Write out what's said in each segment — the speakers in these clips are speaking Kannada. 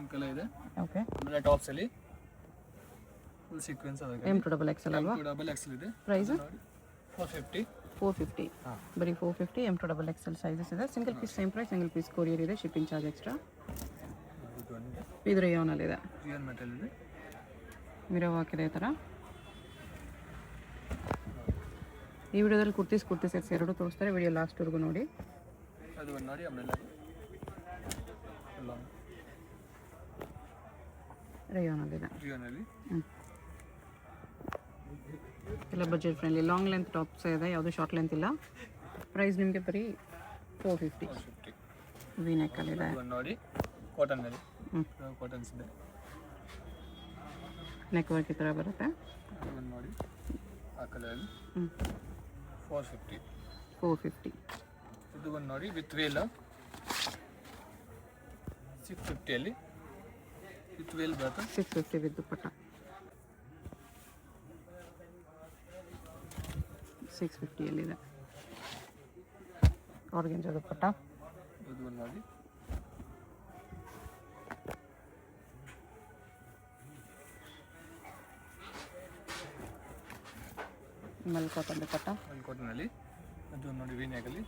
ಪಿಂಕ್ ಕಲರ್ ಇದೆ. ಓಕೆ, ಆಮೇಲೆ ಟಾಪ್ಸ್ ಅಲ್ಲಿ ಫುಲ್ ಸೀಕ್ವೆನ್ಸ್ ಅದ. M2XL ಅಲ್ವಾ? M2XL ಇದೆ. ಪ್ರೈಸ್ ನೋಡಿ 450. 450. ಬರೀ 450. M2XL ಸೈಜಸ್ ಇದೆ. Single piece same price, single piece courier ಇದೆ, ಶಿಪ್ಪಿಂಗ್ ಚಾರ್ಜ್ ಎಕ್ಸ್ಟ್ರಾ. ಇದು ರೇಯಾನಲ್ಲಿದೆ, ರಿಯಲ್ ಮೆಟಲ್ ಇದೆ, ಮಿರರ್ ವರ್ಕ್ ಇದೆ. ಈ ಥರ ಈ ವಿಡಿಯೋದಲ್ಲಿ ಕುರ್ತಿ ಸೆಟ್ಸ್ ಎರಡು ತೋರಿಸ್ತಾರೆ. ವಿಡಿಯೋ ಲಾಸ್ಟ್ವರೆಗೂ ನೋಡಿ. ಅದು ಒಂದು ನೋಡಿ. ಆಮೇಲೆ ರೇಯಾನಲ್ಲಿದೆ. ರಿಯಾನಲ್ಲಿ ಎಲ್ಲ budget friendly long length tops ಇದೆ, ಯಾವುದು ಶಾರ್ಟ್ ಲೆಂತ್ ಇಲ್ಲ. ಪ್ರೈಸ್ ನಿಮಗೆ ಬರೀ 450. ವಿ ನೆಕ್ಕಲ್ಲಿದೆ. ನೋಡಿ ಕಾಟನ್ನಲ್ಲಿ ಕಾಟನ್ಸ್ ಇದೆ. ನೆಕ್ ವರ್ಕ್ ಈ ಥರ ಬರುತ್ತೆ. ನೋಡಿ ಆ ಕಲರ್ 450. 450. ಇದು ಒಂದು ನೋಡಿ ವಿತ್ ವೇಲ್ 650 ಅಲ್ಲಿ ವಿತ್ ವೇಲ್ ಬರುತ್ತೆ. 650 ವಿತ್ ದುಪ್ಪಟ್ಟ. 650 ಅಲ್ಲಿದೆ. ಆರ್ಗೆಂಜಾ ದುಪ್ಪಟ್ಟ. ಇದು ಒಂದು ನೋಡಿ ಮಲ್ ಕಾಟನ್ ದುಪ್ಪಟ್ಟ. ಕಾಟನಲ್ಲಿ ಅದು ನೋಡಿ ವೀನ್ಯಾಗಲ್ಲಿ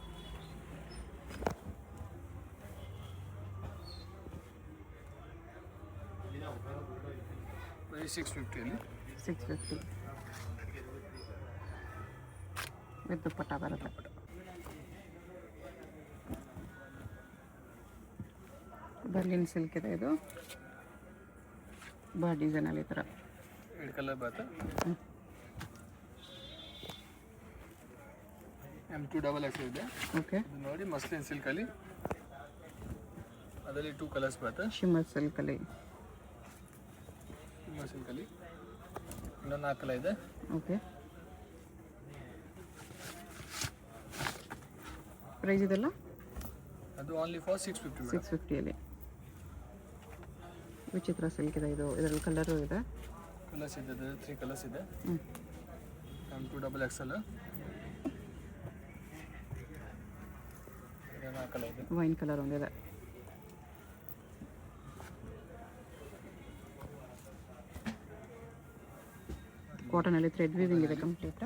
ಬರೀ 650 ಅಲ್ಲಿ 650 ವಿತ್ ದುಪ್ಪಟ್ಟ ಬರುತ್ತೆ. ಬರ್ಲಿನ್ ಸಿಲ್ಕ್ ಇದೆ. ಇದು ಬಾ ಡಿಸೈನಲ್ಲಿ ಈ ಥರ ರೆಡ್ ಕಲರ್ ಬರುತ್ತೆ. M2XL ಇದೆ. ಓಕೆ, ಇದು ನೋಡಿ ಮಸ್ಲಿನ್ ಸಿಲ್ಕಲ್ಲಿ ಅದರಲ್ಲಿ 2 ಕಲರ್ಸ್ ಬರುತ್ತೆ. ಶಿಮ್ಮರ್ ಸಿಲ್ಕಲ್ಲಿ ಇನ್ನೊಂದು 4 ಕಲರ್ ಇದೆ. ಓಕೆ, ಪ್ರೈಸ್ ಇದೆಲ್ಲ ಅದು ಓನ್ಲಿ ಫಾರ್ 650. 650 ಅಲ್ಲಿ ವಿಚಿತ್ರ ಸಿಲ್ಕ್ ಇದೆ. ಇದು ಇದರಲ್ಲಿ ಕಲರು ಇದೆ. ಕಲರ್ಸ್ ಇದೆ, 3 ಕಲರ್ಸ್ ಇದೆ. M2XL ಕಲರ್ ಇದೆ. ವೈನ್ ಕಲರ್ ಒಂದಿದೆ. ಕಾಟನಲ್ಲಿ ಥ್ರೆಡ್ ವೀವಿಂಗ್ ಇದೆ ಕಂಪ್ಲೀಟ್.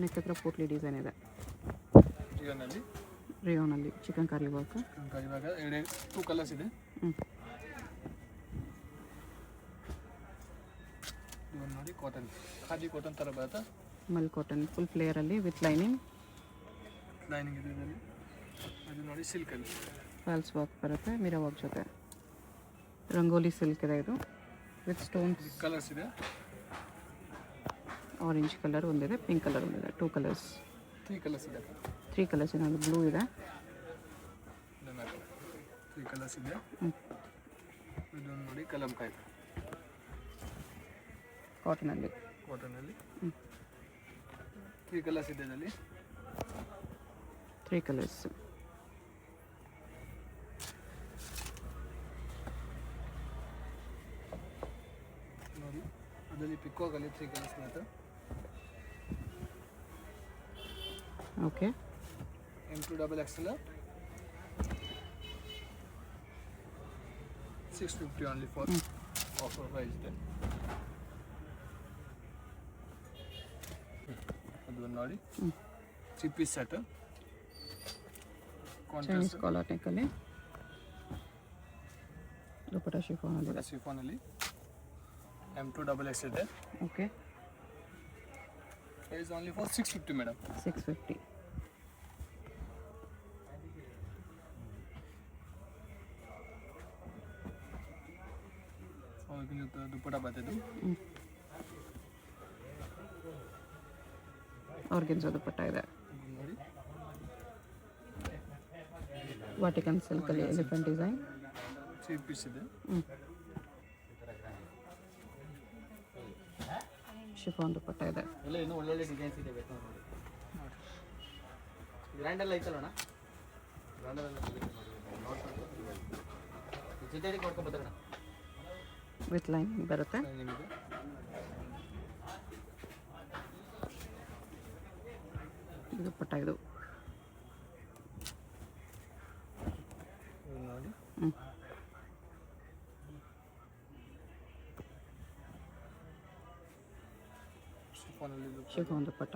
ನೆಕ್ ಹತ್ರ ಪೋಟ್ಲಿ ಡಿಸೈನ್ ಇದೆ. ರೇಯಾನಲ್ಲಿ ಚಿಕನ್ ಕರಿ ವರ್ಕ್. ಇವಾಗ 2 ಕಲರ್ಸ್ ಇದೆ. ಇದು ನೋಡಿ ಕಾಟನ್, ಖಾದಿ ಕಾಟನ್ ಥರ ಬರುತ್ತೆ. ಮಲ್ ಕಾಟನ್ ಫುಲ್ ಫ್ಲೇಯರಲ್ಲಿ ವಿತ್ ಲೈನಿಂಗ್ ಇದೆ ಇದರಲ್ಲಿ. ಅದು ನೋಡಿ ಸಿಲ್ಕಲ್ಲಿ ಫಾಲ್ಸ್ ವರ್ಕ್ ಬರುತ್ತೆ, ಮಿರರ್ ವರ್ಕ್ ಜೊತೆ. ರಂಗೋಲಿ ಸಿಲ್ಕ್ ಇದೆ. ಇದು ವಿತ್ ಸ್ಟೋನ್ಸ್. ಕಲರ್ಸ್ ಇದೆ. ಆರೆಂಜ್ ಕಲರ್ ಒಂದಿದೆ, ಪಿಂಕ್ ಕಲರ್ ಒಂದಿದೆ. 2 ಕಲರ್ಸ್. 3 ಕಲರ್ಸ್ ಇದೆ. 3 ಕಲರ್ಸ್ ಇದೆ. ಬ್ಲೂ ಇದೆ. 3 ಕಲರ್ಸ್ ಇದೆ. ಇದು ನೋಡಿ ಕಲಂಕಾಯಿ ಕಾಟನಲ್ಲಿ 3 ಕಲರ್ಸ್ ಇದೆ. ಇದರಲ್ಲಿ 3 ಕಲರ್ಸ್. ನೋಡಿ ಅದರಲ್ಲಿ ಪಿಕೋಗಲ್ಲಿ 3 ಕಲರ್ಸ್ ಬರುತ್ತೆ. Okay, M2XL 650 only for offer price ಇದೆ. ಅದು ನೋಡಿ 3 ಪೀಸ್ ಸೆಟ್ ಚೈನೀಸ್ ಕಾಲರ್ ನೆಕ್ಕಲ್ಲಿ ದುಪ್ಪಟ್ಟ ಶಿಫಾನಲ್ಲಿ. M2XL ಇದೆ. Okay, price only for 650 madam. 650. Dupatta ಬರ್ತದೆ. ಆರ್ಗೆನ್ಜಾ ದುಪ್ಪಟ್ಟ ಇದೆ. ನೋಡಿ ವಾಟಿಕನ್ ಸಿಲ್ಕಲ್ಲಿ ಎಲಿಫೆಂಟ್ ಡಿಸೈನ್. 3 ಪೀಸ್ ಇದೆ. ಶಿಫಾನ್ ದುಪ್ಪಟ್ಟ ಇದೆ. ಎಲ್ಲ ಇನ್ನೂ ಒಳ್ಳೊಳ್ಳೆ ಡಿಸೈನ್ಸ್ ಇದೆ. ಬೇಕು ನೋಡಿ. ಗ್ರ್ಯಾಂಡೆಲ್ಲ ಐತಲ್ಲಣ್ಣ, ಗ್ರ್ಯಾಂಡೆಲ್ಲ ಜೊತೆಗೆ ಕೊಡ್ಕೊಬೋದಣ್ಣ. ವಿತ್ ಲೈನ್ ಬರುತ್ತೆ. ನಿಮಗೆ ದುಪ್ಪಟ್ಟ ಇದು ನೋಡಿ ಶಿಫಾನಲ್ಲಿ ಶಿಫಾನ್ ದುಪ್ಪಟ್ಟ.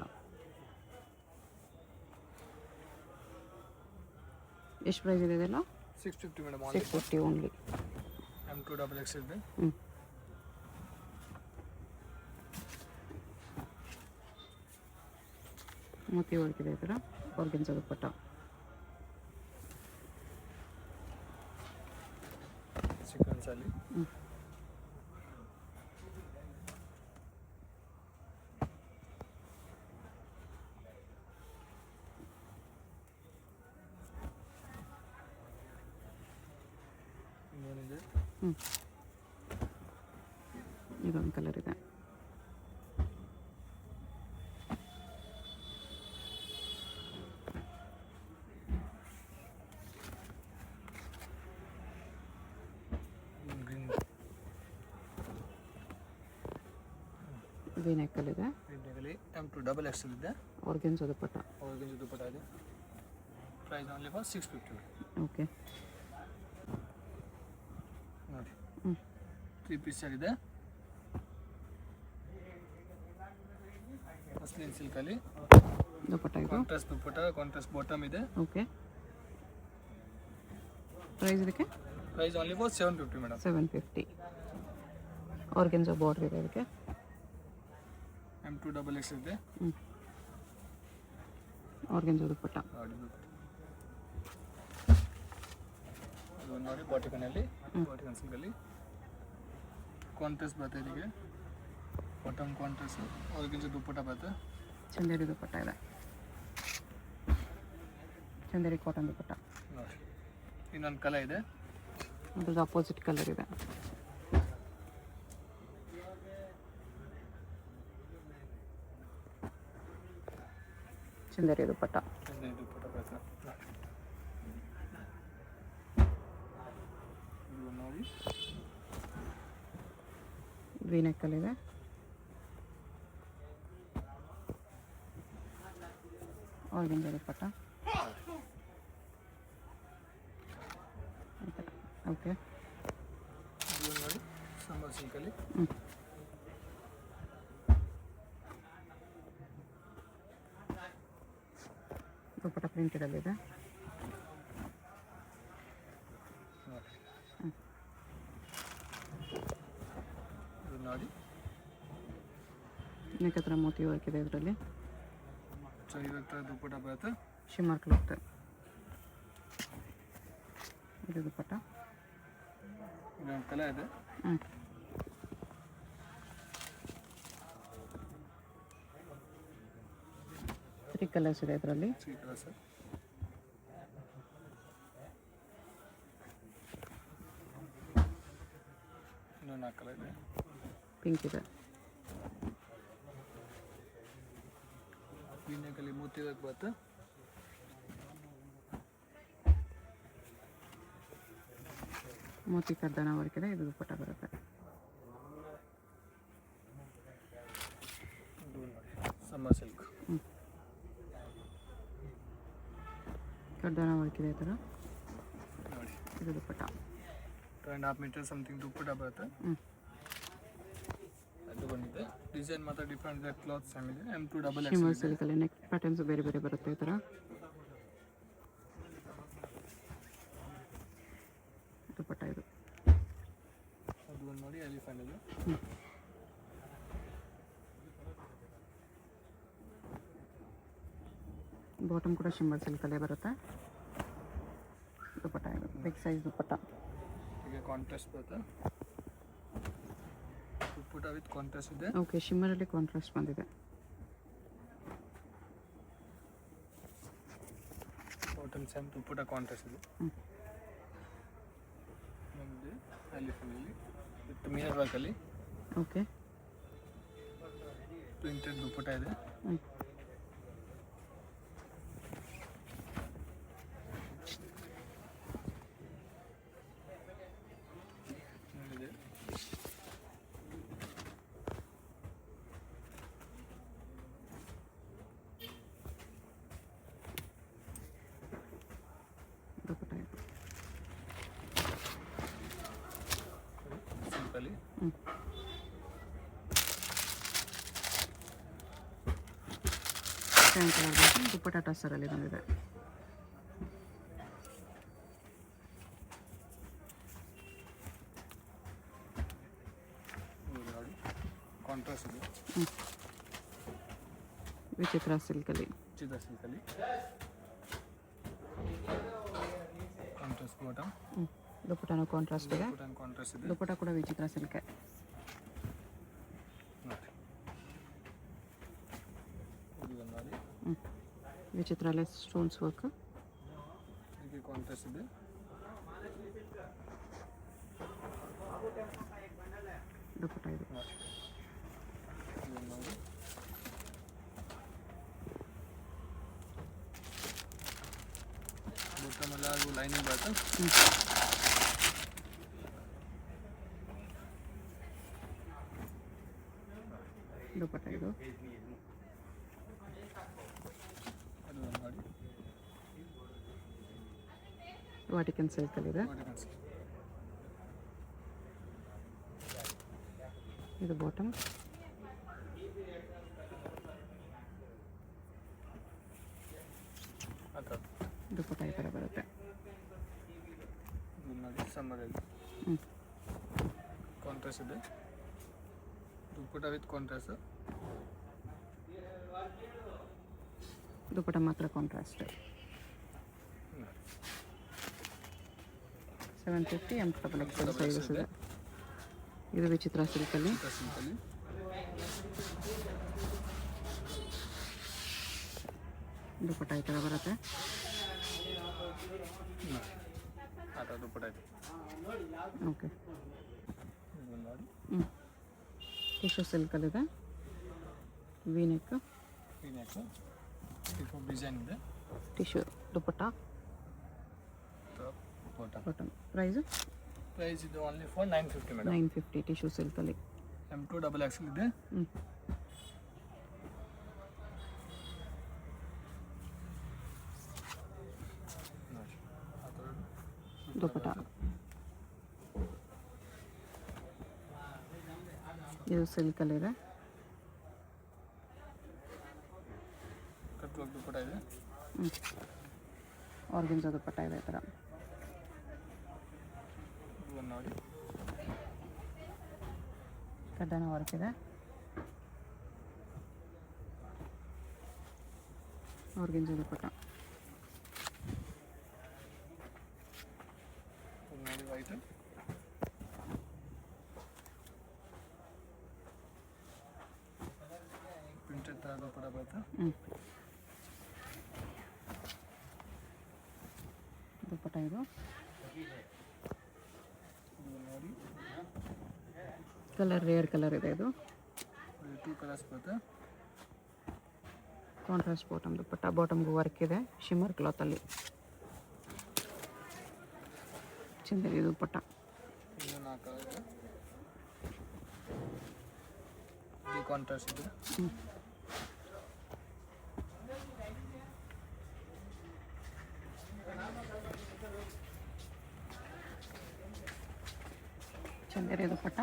ಎಷ್ಟು ಪ್ರೈಸ್ ಇದೆ ಇದೆಲ್ಲ? 650 madam. 650 only. M2 double X ಇದೆ. ಮೋತಿ ವರ್ಕ್ ಇದೆ ಈ ಥರ ಆರ್ಗೆನ್ಸಾ ದುಪ್ಪಟ್ಟ. ಸೀಕ್ವೆನ್ಸ್ ಅಲ್ಲಿ ಇನ್ನೇನಿದೆ? ಇದೊಂದು ಕಲರ್ ಇದೆ. ಗ್ರೀನ್ ವೀನೆಕ್ಕಲ್ಲಿದೆ. ಗ್ರೀನಲ್ಲಿ M2 ಡಬಲ್ ಎಕ್ಸ್ ಇದೆ. ಆರ್ಗೆನ್ಸಾ ದುಪ್ಪಟ್ಟ. ಆರ್ಗೆನ್ಸಾ ದುಪ್ಪಟ್ಟ ಇದೆ. Price only for 650. ಓಕೆ. ನೋಡಿ 3 ಪೀಸ್ ಇದೆ. ಮಸ್ಲಿನ್ ಸಿಲ್ಕಲ್ಲಿ ದುಪ್ಪಟ್ಟ ಇದು. ಕಾಂಟ್ರಾಸ್ಟ್ ದುಪ್ಪಟ್ಟ, ಕಾಂಟ್ರಾಸ್ಟ್ ಬಾಟಮ್ ಇದೆ. ಓಕೆ. ಪ್ರೈಸ್ ಇದಕ್ಕೆ? Price only for 750 madam. 750. Organza border ಇದೆ ಇದಕ್ಕೆ. M2 ಡಬಲ್ ಎಕ್ಸ್ ಇದೆ. ಆರ್ಗೆನ್ಸಾ ದುಪ್ಪಟ್ಟ. ನೋಡಿ ಇದು ನೋಡಿ ಬಾಟಿಕನಲ್ಲಿ, ಬಾಟಿಕನ್ ಸಿಲ್ಕಲ್ಲಿ ಕಾಂಟ್ರಾಸ್ಟ್ ಬರುತ್ತೆ. ಇದಕ್ಕೆ ಬಾಟಮ್ ಕಾಂಟ್ರಾಸ್ಟ್, ಆರ್ಗೆನ್ಸಾ ದುಪ್ಪಟ್ಟ ಬರುತ್ತೆ. ಚಂದೇರಿ ದುಪ್ಪಟ್ಟ ಇದೆ. ಚಂದೇರಿ ಕಾಟನ್ ದುಪ್ಪಟ್ಟ. ನೋಡಿ ಇನ್ನೊಂದು ಕಲರ್ ಇದೆ. ಅದ್ರದ್ದು ಅಪೋಸಿಟ್ ಕಲರ್ ಇದೆ. ಚಂದೇರಿ ದುಪ್ಪಟ್ಟ. ಚಂದೇರಿ ದುಪ್ಪಟ್ಟ ಬರುತ್ತೆ. ಇದು ನೋಡಿ ವೀನೆಕ್ಕಲ್ಲಿದೆ. ಆರ್ಗೆನ್ಸಾ ದುಪ್ಪಟ್ಟ. ಓಕೆ. ಇದು ನೋಡಿ ಸಮ್ಮರ್ ಸಿಲ್ಕಲ್ಲಿ ದುಪ್ಪಟ್ಟ ಪ್ರಿಂಟೆಡಲ್ಲಿದೆ. ಇದು ನೋಡಿ ನೆಕ್ ಹತ್ರ ಮೋತಿ ವರ್ಕ್ ಇದೆ ಇದರಲ್ಲಿ. ಸೊ ಇವತ್ತು ದುಪ್ಪಟ್ಟ ಬರುತ್ತೆ. ಶಿಮ್ಮರ್ ಕ್ಲಾತ್ ಇದು ದುಪ್ಪಟ್ಟ. ಇನ್ನೊಂದು ಕಲರ್ ಇದೆ. 3 ಕಲರ್ಸ್ ಇದೆ ಇದರಲ್ಲಿ. 3 ಕಲರ್ಸ್. ಇನ್ನೊಂದು 4 ಕಲರ್ ಇದೆ. ಪಿಂಕ್ ಇದೆ. ವೀನೆಕ್ಕಲ್ಲಿ ಮೂತಿ ವರ್ಕ್ ಬರುತ್ತೆ. ಮೋತಿ ಕರ್ದಾನ ವರ್ಕ್ ಇದೆ. ಇದು ದುಪ್ಪಟ್ಟ ಬರುತ್ತೆ. ಇದು ನೋಡಿ ಸಮ್ಮರ್ ಸಿಲ್ಕ್. ಕರ್ದಾನ ವರ್ಕ್ ಇದೆ ಈ ಥರ. ನೋಡಿ ಇದು ದುಪ್ಪಟ್ಟ. 2.5 ಮೀಟರ್ ಸಮಥಿಂಗ್ ದುಪ್ಪಟ್ಟ ಬರುತ್ತೆ. ಅದು ಬಂದಿದೆ. ಡಿಸೈನ್ ಮಾತ್ರ ಡಿಫ್ರೆಂಟ್ ಇದೆ. ಕ್ಲಾತ್ ಸೇಮ್ ಇದೆ. M2 ಡಬಲ್ ಎಕ್ಸ್ ಶಿಮ್ಮರ್ ಇದೆ. ಸಿಲ್ಕಲ್ಲಿ ನೆಕ್ ಪ್ಯಾಟರ್ನ್ಸ್ ಬೇರೆ ಬೇರೆ ಬರುತ್ತೆ ಈ ಥರ. ದುಪ್ಪಟ್ಟ ಇದು. ಅದು ಒಂದು ನೋಡಿ ಎಲಿಫೆಂಟ್ ಇದೆ. ಬಾಟಮ್ ಕೂಡ ಶಿಮ್ಮರ್ ಸಿಲ್ಕಲ್ಲೇ ಬರುತ್ತೆ. ದುಪ್ಪಟ್ಟ ಇದು ಬಿಗ್ ಸೈಜ್ ದುಪ್ಪಟ್ಟ. ಈಗ ಕಾಂಟ್ರಾಸ್ಟ್ ಬರುತ್ತೆ. ದುಪ್ಪಟ್ಟ ವಿತ್ ಕಾಂಟ್ರಾಸ್ಟ್ ಇದೆ. ಓಕೆ. ಶಿಮ್ಮರಲ್ಲಿ ಕಾಂಟ್ರಾಸ್ಟ್ ಬಂದಿದೆ. ಬಾಟಮ್ ಸೇಮ್ ದುಪ್ಪಟ್ಟ ಕಾಂಟ್ರಾಸ್ಟ್ ಇದೆ. ನಮ್ಮದು ಎಲಿಫೆಂಟಲ್ಲಿ ವಿತ್ ಮಿರರ್ ವರ್ಕಲ್ಲಿ ಓಕೆ. ಪ್ರಿಂಟೆಡ್ ದುಪ್ಪಟ್ಟ ಇದೆ. ಇದೆ. ದುಪ್ಪಟ್ಟ ಇದು. ಸಿಂಪಲಿ ಸ್ಯಾನ್ ಕಲರ್ ಬಾಟಮ್, ದುಪ್ಪಟ್ಟ ಟಸರಲ್ಲಿ ಬಂದಿದೆ. ಇದು ನೋಡಿ ಕಾಂಟ್ರಾಸ್ಟ್ ಇದೆ, ವಿಚಿತ್ರ ಸಿಲ್ಕಲ್ಲಿ. ಚಿತ್ರ ಸಿಲ್ಕಲ್ಲಿ ಕಾಂಟ್ರಾಸ್ಟ್ ಬಾಟಮ್, ದುಪ್ಪಟ್ಟನೂ ಕಾಂಟ್ರಾಸ್ಟ್ ಇದೆ. ಕಾಂಟ್ರಾಸ್ಟ್ ಇದೆ ದುಪ್ಪಟ್ಟ ಕೂಡ ವಿಚಿತ್ರ ಸಿಲ್ಕೆ. ನೋಡಿ. ಇದು ನೋಡಿ ವಿಚಿತ್ರಲ್ಲೇ ಸ್ಟೋನ್ಸ್ ವರ್ಕ್. ಇದಕ್ಕೆ ಕಾಂಟ್ರಾಸ್ಟ್ ಇದೆ, ದುಪ್ಪಟ್ಟ ಇದು. ಇದು ನೋಡಿ ಬಾಟಮ್ ಎಲ್ಲ ಅದು ಲೈನಿಂಗ್ ಬರುತ್ತೆ. ದುಪ್ಪಟ್ಟ ಇದು. ಅದು ನೋಡಿ ವಾಟಿಕನ್ ಸಿಲ್ಕಲ್ಲಿದೆ. ಇದು ಬಾಟಮ್. ಆ ಥರ ದುಪ್ಪಟ್ಟ ಈ ಥರ ಬರುತ್ತೆ. ಇದು ನೋಡಿ ಸಮ್ಮರಲ್ಲಿ ಕಾಂಟ್ರಾಸ್ಟ್ ಇದೆ, ದುಪ್ಪಟ್ಟ ವಿತ್ ಕಾಂಟ್ರಾಸ್ಟ್. ದುಪ್ಪಟ್ಟ ಮಾತ್ರ ಕಾಂಟ್ರಾಸ್ಟ್. 750 M XXL ಸೈಜಸ್ ಇದೆ. ಇದು ವಿಚಿತ್ರ ಸಿಲ್ಕಲ್ಲಿ. ಸಿಂಪಲ್ಲಿ ದುಪ್ಪಟ್ಟ ಈ ಥರ ಬರುತ್ತೆ. ಆ ಥರ ದುಪ್ಪಟ್ಟ ಇದೆ. ಓಕೆ. ಇದು ನೋಡಿ ಟಿಶ್ಯೂ ಸಿಲ್ಕಲ್ಲಿದೆ. ವಿ ನೆಕ್, ಈ ನೆಕ್ ಡಿಸೈನ್ ಇದೆ. Tissue dupatta, bottom. ಪ್ರೈಸ್ ಇದು ಓನ್ಲಿ ಫಾರ್ 950 ಮೇಡಮ್. 950 ಟಿಶ್ಯೂ ಸಿಲ್ಕಲ್ಲಿ. M2 XXL ಇದೆ. ನೋಡಿ ಆ ಥರ ದುಪ್ಪಟ್ಟ. ಇದು ಸಿಲ್ಕಲ್ಲಿದೆ. ಕಟ್ ವರ್ಕ್ ದುಪ್ಪಟ್ಟ ಇದೆ. ಆರ್ಗೆನ್ಜಾ ದುಪ್ಪಟ್ಟ ಇದೆ ಈ ಥರ. ಇದು ನೋಡಿ ಕಡ್ಡಾನ ವರ್ಕ್ ಇದೆ. ಆರ್ಗೆನ್ಜಾ ದುಪ್ಪಟ್ಟ. ಇದು ನೋಡಿ ವೈಟ್. ಪ್ರಿಂಟೆಡ್ ಥರ ದುಪ್ಪಟ್ಟ ಬರುತ್ತೆ. ದುಪ್ಪಟ್ಟ ಇದು. ಇದು ನೋಡಿ ಕಲರ್ ರೇರ್ ಕಲರ್ ಇದೆ ಇದು. 2 ಕಲರ್ಸ್ ಬರುತ್ತೆ. ಕಾಂಟ್ರಾಸ್ಟ್ ಬಾಟಮ್ ದುಪ್ಪಟ್ಟ. ಬಾಟಮ್ಗೂ ವರ್ಕ್ ಇದೆ ಶಿಮ್ಮರ್ ಕ್ಲಾತಲ್ಲಿ. ಚಂದರಿ ದುಪ್ಪಟ್ಟ. ಇದು 4 ಕಲರ್ ಇದೆ. ಇದು ಕಾಂಟ್ರಾಸ್ಟ್ ಇದೆ. ಚಂದರಿ ದುಪ್ಪಟ್ಟ.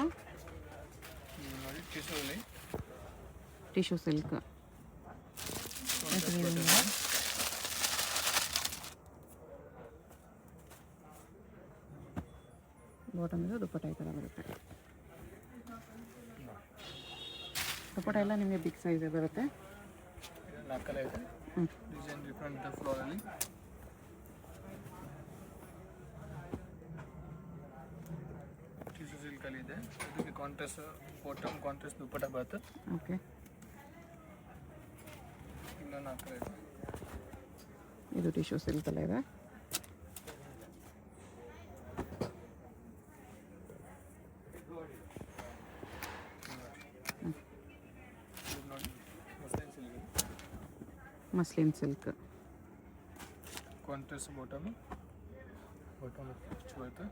ಇದು ನೋಡಿ ಟಿಶ್ಯೂಲಿ ಟಿಶ್ಯೂ ಸಿಲ್ಕ್. ಬಾಟಮ್ ಇದು. ದುಪ್ಪಟ್ಟ ಈ ಥರ ಬರುತ್ತೆ. ದುಪ್ಪಟ್ಟ ಎಲ್ಲ ನಿಮಗೆ ಬಿಗ್ ಸೈಜ್ ಬರುತ್ತೆ. 4 ಕಲರ್ ಇದೆ. ಡಿಸೈನ್ ಡಿಫ್ರೆಂಟ್ ಫ್ಲೋರಲ್ಲಿ. ಟಿಶ್ಯೂ ಸಿಲ್ಕಲ್ಲಿ ಇದೆ. ಇದಕ್ಕೆ ಕಾಂಟ್ರಾಸ್ಟ್ ಬಾಟಮ್, ಕಾಂಟ್ರಾಸ್ಟ್ ದುಪ್ಪಟ್ಟ ಬರುತ್ತೆ. ಓಕೆ. ಇನ್ನು 4 ಕಲರ್ ಇದೆ. ಇದು ಟಿಶ್ಯೂ ಸಿಲ್ಕಲ್ಲೇ ಇದೆ. ಇದು ನೋಡಿ muslin silk. Muslin silk. Contrast bottom ಬರುತ್ತೆ.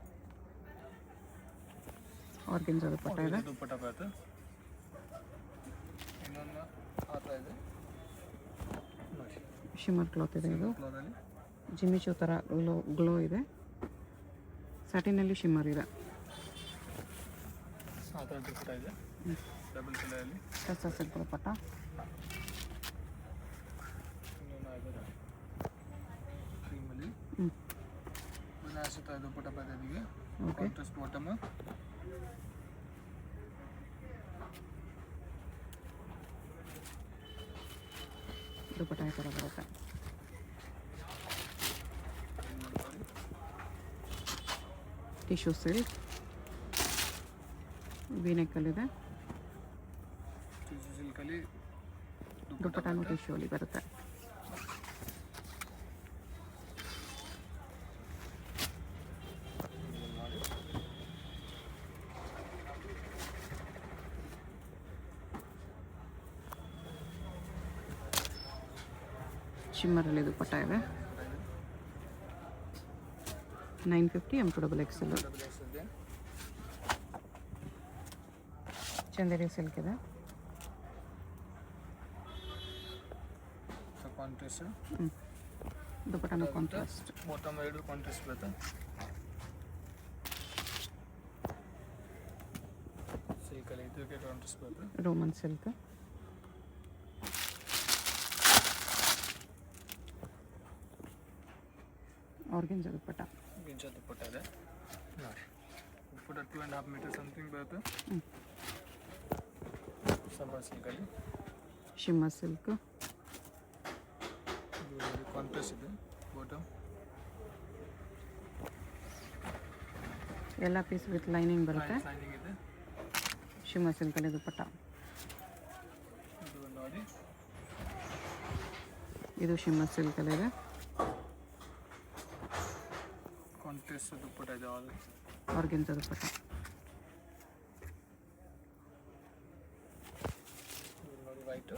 ಆರ್ಗೆನ್ಜಾ ದುಪ್ಪಟ್ಟ ಇದೆ. ದುಪ್ಪಟ್ಟ ಬರುತ್ತೆ. ಇನ್ನೊಂದು ಆ ಥರ ಇದೆ ನೋಡಿ. ಶಿಮ್ಮರ್ ಕ್ಲಾತ್ ಇದೆ ಇದು. ಫ್ಲೋರಲ್ಲಿ ಜಿಮಿಚು ಥರ ಗ್ಲೋ ಇದೆ. ಸ್ಯಾಟಿನಲ್ಲಿ ಶಿಮ್ಮರ್ ಇದೆ. ಆ ಥರ ದುಪ್ಪಟ್ಟ ಇದೆ. ಡಬಲ್ ಕಲರಲ್ಲಿ. ಸಿಲ್ಕ್ ದುಪ್ಪಟ್ಟ. ವಿನಾಶಿತ ದುಪ್ಪಟ್ಟ ಪದ್ಧತಿಗೆ ಓಕೆ ಕಾಂಟ್ರಾಸ್ಟ್ ಬಾಟಮ್. ದುಪ್ಪಟ್ಟ ಈ ಥರ ಬರುತ್ತೆ. ಟಿಶ್ಯೂ ಸಿಲ್ಕ್ ವಿ ನೆಕ್ಕಲ್ಲಿದೆ. ಟಿಶ್ಯೂ ಸಿಲ್ಕಲ್ಲಿ ದುಪ್ಪಟ್ಟನೂ ಟಿಶ್ಯೂ ಅಲ್ಲಿ ಬರುತ್ತೆ. ಶಿಮ್ಮರಲ್ಲಿ ದುಪ್ಪಟ್ಟ ಇದೆ. 950 M2XL. ಇದೆ. ಚಂದೇರಿ ಸಿಲ್ಕ್ ಇದೆ. ಕಾಂಟ್ರಾಸ್ಟ್ ದುಪ್ಪಟ್ಟನೂ ಕಾಂಟ್ರಾಸ್ಟ್. ಬಾಟಮ್ ಎರಡು ಕಾಂಟ್ರಾಸ್ಟ್ ಬರುತ್ತೆ. ಸಿಲ್ಕಲ್ಲಿ ಇದಕ್ಕೆ ಕಾಂಟ್ರಾಸ್ಟ್ ಬರುತ್ತೆ. Roman silk. ಆರ್ಗೆಂಜಾ ದುಪ್ಪಟ್ಟ. ಗಿಂಚ ದುಪ್ಪಟ್ಟ ಇದೆ ನೋಡಿ. ದುಪ್ಪಟ್ಟ 2.5 ಮೀಟರ್ ಸಮಥಿಂಗ್ ಬರುತ್ತೆ. ಸಮ್ಮರ್ ಸಿಲ್ಕಲ್ಲಿ ಶಿಮ್ಮರ್ ಸಿಲ್ಕ್. ಕಾಂಟ್ರಾಸ್ಟ್ ಇದೆ ಬಾಟಮ್. ಎಲ್ಲ ಪೀಸ್ ವಿತ್ ಲೈನಿಂಗ್ ಬರುತ್ತೆ. ಲೈನಿಂಗ್ ಇದೆ. ಶಿಮ್ಮರ್ ಸಿಲ್ಕಲ್ಲಿ ದುಪ್ಪಟ್ಟ. ಇದು ನೋಡಿ. ಇದು ಶಿಮ್ಮರ್ ಸಿಲ್ಕಲ್ಲಿದೆ. ಕಾಂಟ್ರಾಸ್ಟ್ ದುಪ್ಪಟ್ಟ ಇದೆ. ಆರ್ಗೆಂಜಾ ದುಪ್ಪಟ್ಟ. ನೋಡಿ ವೈಟ್.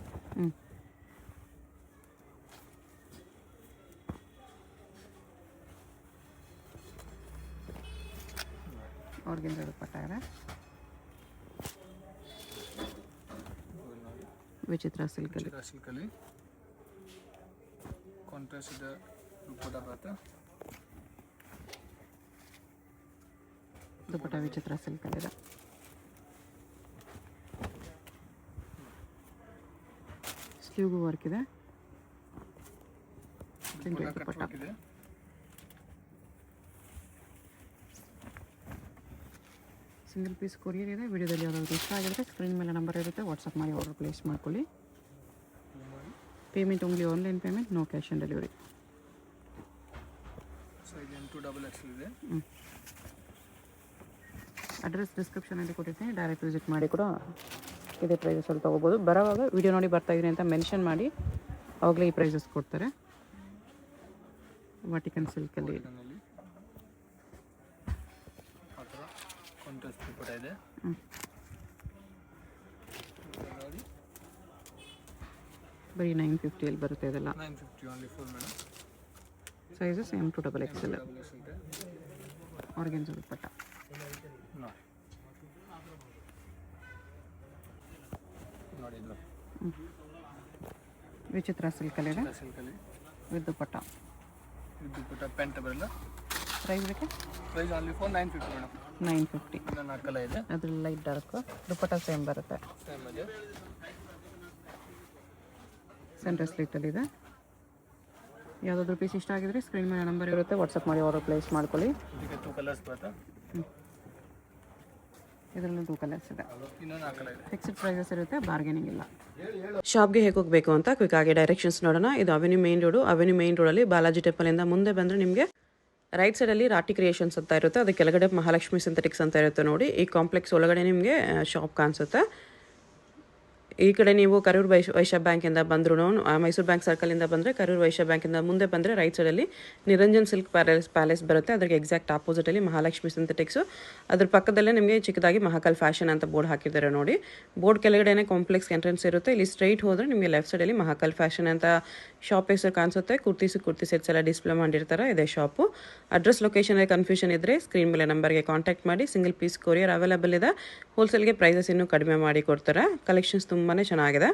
ಆರ್ಗೆಂಜಾ ದುಪ್ಪಟ್ಟ ಇದೆ. ವಿಚಿತ್ರ ಸಿಲ್ಕಲ್ಲಿ. ಸಿಲ್ಕಲ್ಲಿ ಕಾಂಟ್ರಾಸ್ಟ್ ಇದೆ ದುಪ್ಪಟ್ಟ ಬರುತ್ತೆ. ದುಪ್ಪಟ್ಟ ವಿಚಿತ್ರ ಸಿಲ್ಕಲ್ಲಿದೆ. ಸ್ಲೀವ್ಗೂ ವರ್ಕ್ ಇದೆ. ಸಿಂಗಲ್ ದುಪ್ಪಟ್ಟ. ಇದೆ. ಸಿಂಗಲ್ ಪೀಸ್ ಕೊರಿಯರ್ ಇದೆ. ವಿಡಿಯೋದಲ್ಲಿ ಯಾವ್ದಾದ್ರು ಇಷ್ಟ ಆಗಿದ್ರೆ ಸ್ಕ್ರೀನ್ ಮೇಲೆ ನಂಬರ್ ಇರುತ್ತೆ, ವಾಟ್ಸಪ್ ಮಾಡಿ ಆರ್ಡರ್ ಪ್ಲೇಸ್ ಮಾಡ್ಕೊಳ್ಳಿ. Payment only online payment, no cash on delivery. So ಇದು M2XL ಇದೆ. ಅಡ್ರೆಸ್ ಡಿಸ್ಕ್ರಿಪ್ಷನಲ್ಲಿ ಕೊಟ್ಟಿರ್ತೀನಿ, ಡೈರೆಕ್ಟ್ ವಿಸಿಟ್ ಮಾಡಿ ಕೂಡ ಇದೇ ಪ್ರೈಸಲ್ಲಿ ತೊಗೋಬೋದು. ಬರೋವಾಗ ವಿಡಿಯೋ ನೋಡಿ ಬರ್ತಾಯಿದ್ದೀನಿ ಅಂತ ಮೆನ್ಷನ್ ಮಾಡಿ ಆವಾಗಲೇ ಈ ಪ್ರೈಸಸ್ ಕೊಡ್ತಾರೆ. ವಾಟಿಕನ್ ಸಿಲ್ಕಲ್ಲಿ ಇದರಲ್ಲಿ ಆ ಥರ ಕಾಂಟ್ರಾಸ್ಟ್ ದುಪ್ಪಟ್ಟ ಇದೆ. ನೋಡಿ ಬರೀ 950 ಬರುತ್ತೆ ಇದೆಲ್ಲ. 950 only full madam. Sizes M2XL. ಇದೆ. ಆರ್ಗೆಂಜಾ ದುಪ್ಪಟ್ಟ. ನೋಡಿ ನೋಡಿ ಇದು ವಿಚಿತ್ರ ಸಿಲ್ಕಲ್ಲಿದೆ ಸಿಲ್ಕಲ್ಲಿ ವಿತ್ ದುಪ್ಪಟ್ಟ. ಇದು ದುಪ್ಪಟ್ಟ ಪ್ಯಾಂಟ್ ಬರಲ್ಲ. ಪ್ರೈಸ್ ಬೇಕು. Price only for 950 madam. 950. ಇನ್ನು 4 ಕಲರ್ ಇದೆ. ಅದ್ರಲ್ಲಿ ಲೈಟ್ ಡಾರ್ಕ್. ದುಪ್ಪಟ್ಟ ಸೇಮ್ ಬರುತ್ತೆ. ಸೇಮ್ ಇದೆ. ಸೆಂಟರ್ ಸ್ಲಿಟ್ಟಲ್ಲಿದೆ. ಯಾವುದಾದ್ರೂ ಪೀಸ್ ಇಷ್ಟ ಆಗಿದ್ರೆ ಸ್ಕ್ರೀನ್ ಮೇಲೆ ನಂಬರ್ ಇರುತ್ತೆ, ವಾಟ್ಸಪ್ ಮಾಡಿ ಆರ್ಡರ್ ಪ್ಲೇಸ್ ಮಾಡ್ಕೊಳ್ಳಿ. ಇದಕ್ಕೆ 2 ಕಲರ್ಸ್ ಬರುತ್ತೆ. ಇದರಲ್ಲೂ 2 ಕಲರ್ಸ್ ಇದೆ. ಇನ್ನೂ 4 ಕಲರ್ ಇದೆ. ಫಿಕ್ಸ್ಡ್ ಪ್ರೈಸಸ್ ಇರುತ್ತೆ, ಬಾರ್ಗೇನಿಂಗ್ ಇಲ್ಲ. ಶಾಪ್ಗೆ ಹೇಗೆ ಹೋಗಬೇಕು ಅಂತ ಕ್ವಿಕ್ ಆಗಿ ಡೈರೆಕ್ಷನ್ಸ್ ನೋಡೋಣ. ಇದು avenue main road. Avenue main ರೋಡಲ್ಲಿ ಬಾಲಾಜಿ ಟೆಂಪಲಿಂದ ಮುಂದೆ ಬಂದರೆ ನಿಮಗೆ ರೈಟ್ ಸೈಡಲ್ಲಿ ರಾಟಿ ಕ್ರಿಯೇಷನ್ಸ್ ಅಂತ ಇರುತ್ತೆ. ಅದು ಕೆಳಗಡೆ ಮಹಾಲಕ್ಷ್ಮಿ ಸಿಂಥೆಟಿಕ್ಸ್ ಅಂತ ಇರುತ್ತೆ ನೋಡಿ. ಈ ಕಾಂಪ್ಲೆಕ್ಸ್ ಒಳಗಡೆ ನಿಮಗೆ ಶಾಪ್ ಕಾಣಿಸುತ್ತೆ. ಈ ಕಡೆ ನೀವು ಕರೂರ್ ವೈಶ್ಯ ಬ್ಯಾಂಕಿಂದ ಬಂದ್ರು, ಮೈಸೂರು ಬ್ಯಾಂಕ್ ಸರ್ಕಲಿಂದ ಬಂದರೆ ಕರೂರ್ ವೈಶ್ಯ ಬ್ಯಾಂಕಿಂದ ಮುಂದೆ ಬಂದರೆ ರೈಟ್ ಸೈಡಲ್ಲಿ ನಿರಂಜನ್ ಸಿಲ್ಕ್ ಪ್ಯಾಲೇಸ್ ಬರುತ್ತೆ. ಅದಕ್ಕೆ ಎಕ್ಸಾಕ್ಟ್ ಆಪೋಸಿಟಲ್ಲಿ ಮಹಾಲಕ್ಷ್ಮಿ ಸಿಂಥೆಟಿಕ್ಸು. ಅದ್ರ ಪಕ್ಕದಲ್ಲೇ ನಿಮಗೆ ಚಿಕ್ಕದಾಗಿ ಮಹಾಕಾಲ್ ಫ್ಯಾಷನ್ ಅಂತ ಬೋರ್ಡ್ ಹಾಕಿದ್ದಾರೆ ನೋಡಿ. ಬೋರ್ಡ್ ಕೆಳಗಡೆನೇ ಕಾಂಪ್ಲೆಕ್ಸ್ ಎಂಟ್ರೆನ್ಸ್ ಇರುತ್ತೆ. ಇಲ್ಲಿ ಸ್ಟ್ರೈಟ್ ಹೋದರೆ ನಿಮಗೆ ಲೆಫ್ಟ್ ಸೈಡಲ್ಲಿ ಮಹಾಕಾಲ್ ಫ್ಯಾಷನ್ ಅಂತ ಶಾಪ್ ಹೆಸರು ಕಾಣಿಸುತ್ತೆ. ಕುರ್ತಿ ಸೆಟ್ಸ್ ಎಲ್ಲ ಡಿಸ್ಪ್ಲೇ ಮಾಡಿರ್ತಾರೆ. ಇದೇ ಶಾಪು. ಅಡ್ರೆಸ್ ಲೊಕೇಶನಲ್ಲಿ ಕನ್ಫ್ಯೂಷನ್ ಇದ್ದರೆ ಸ್ಕ್ರೀನ್ ಮೇಲೆ ನಂಬರ್ಗೆ ಕಾಂಟ್ಯಾಕ್ಟ್ ಮಾಡಿ. ಸಿಂಗಲ್ ಪೀಸ್ ಕೊರಿಯರ್ ಅವೈಲೇಬಲ್ ಇದೆ. ಹೋಲ್ಸೇಲ್ಗೆ ಪ್ರೈಸಸ್ ಇನ್ನೂ ಕಡಿಮೆ ಮಾಡಿ ಕೊಡ್ತಾರೆ. ಕಲೆಕ್ಷನ್ಸ್ ತುಂಬಾ ಚೆನ್ನಾಗಿದೆ.